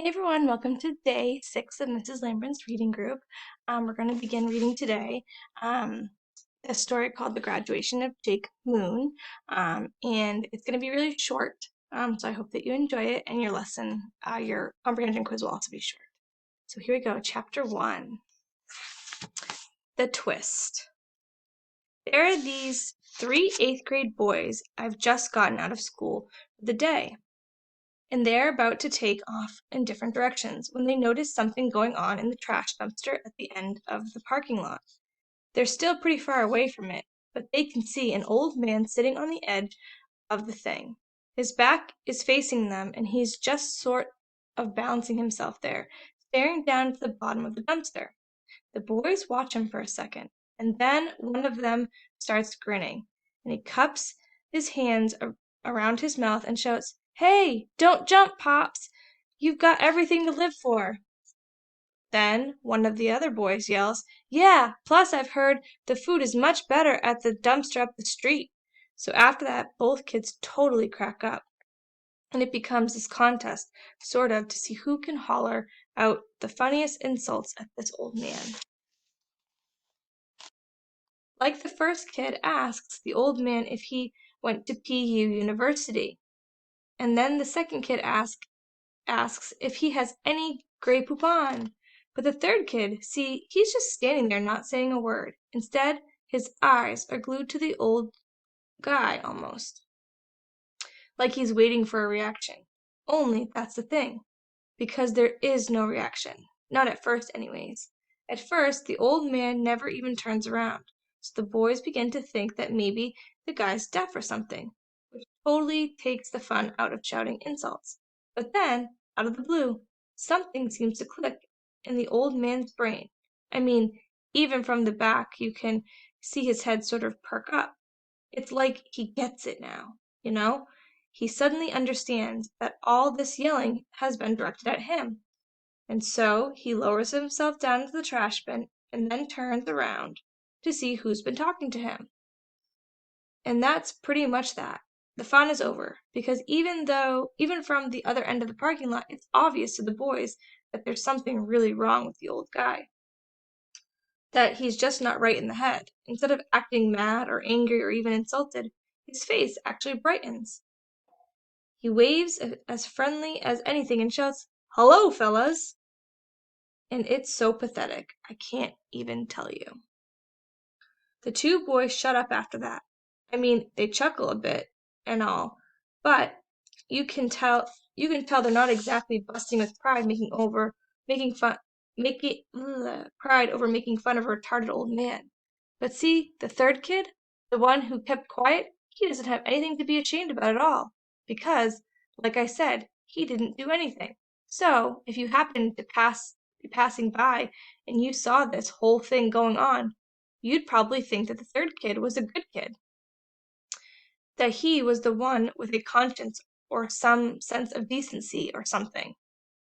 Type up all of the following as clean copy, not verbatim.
Hey everyone, welcome to day 6 of Mrs. Lambrand's reading group. We're going to begin reading today a story called The Graduation of Jake Moon, and it's going to be really short, so I hope that you enjoy it, and your comprehension quiz will also be short. So here we go, Chapter 1, The Twist. There are these 3 8th grade boys I've just gotten out of school for the day, and they are about to take off in different directions when they notice something going on in the trash dumpster at the end of the parking lot. They're still pretty far away from it, but they can see an old man sitting on the edge of the thing. His back is facing them, and he's just sort of balancing himself there, staring down to the bottom of the dumpster. The boys watch him for a second, and then one of them starts grinning, and he cups his hands around his mouth and shouts, "Hey, don't jump, Pops! You've got everything to live for." Then one of the other boys yells, "Yeah, plus I've heard the food is much better at the dumpster up the street." So after that, both kids totally crack up, and it becomes this contest, sort of, to see who can holler out the funniest insults at this old man. Like the first kid asks the old man if he went to PU University, and then the second kid asks if he has any Grey Poupon. But the third kid, see, he's just standing there not saying a word. Instead, his eyes are glued to the old guy almost, like he's waiting for a reaction. Only that's the thing, because there is no reaction. Not at first, anyways. At first, the old man never even turns around, so the boys begin to think that maybe the guy's deaf or something, which totally takes the fun out of shouting insults. But then, out of the blue, something seems to click in the old man's brain. I mean, even from the back, you can see his head sort of perk up. It's like he gets it now, you know? He suddenly understands that all this yelling has been directed at him. And so he lowers himself down into the trash bin and then turns around to see who's been talking to him. And that's pretty much that. The fun is over, because even from the other end of the parking lot, it's obvious to the boys that there's something really wrong with the old guy. That he's just not right in the head. Instead of acting mad or angry or even insulted, his face actually brightens. He waves as friendly as anything and shouts, "Hello, fellas!" And it's so pathetic, I can't even tell you. The two boys shut up after that. I mean, they chuckle a bit and all, but you can tell they're not exactly busting with pride making fun pride over making fun of a retarded old man. But see, the third kid, the one who kept quiet, he doesn't have anything to be ashamed about at all, because, like I said, he didn't do anything. So, if you happened to be passing by and you saw this whole thing going on, you'd probably think that the third kid was a good kid, that he was the one with a conscience or some sense of decency or something.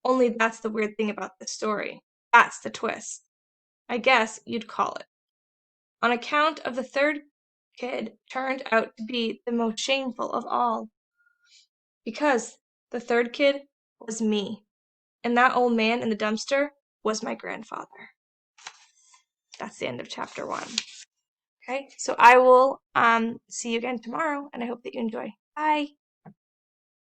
Only that's the weird thing about this story. That's the twist, I guess you'd call it. On account of the third kid turned out to be the most shameful of all. Because the third kid was me, and that old man in the dumpster was my grandfather. That's the end of chapter 1. Okay, so I will see you again tomorrow, and I hope that you enjoy. Bye.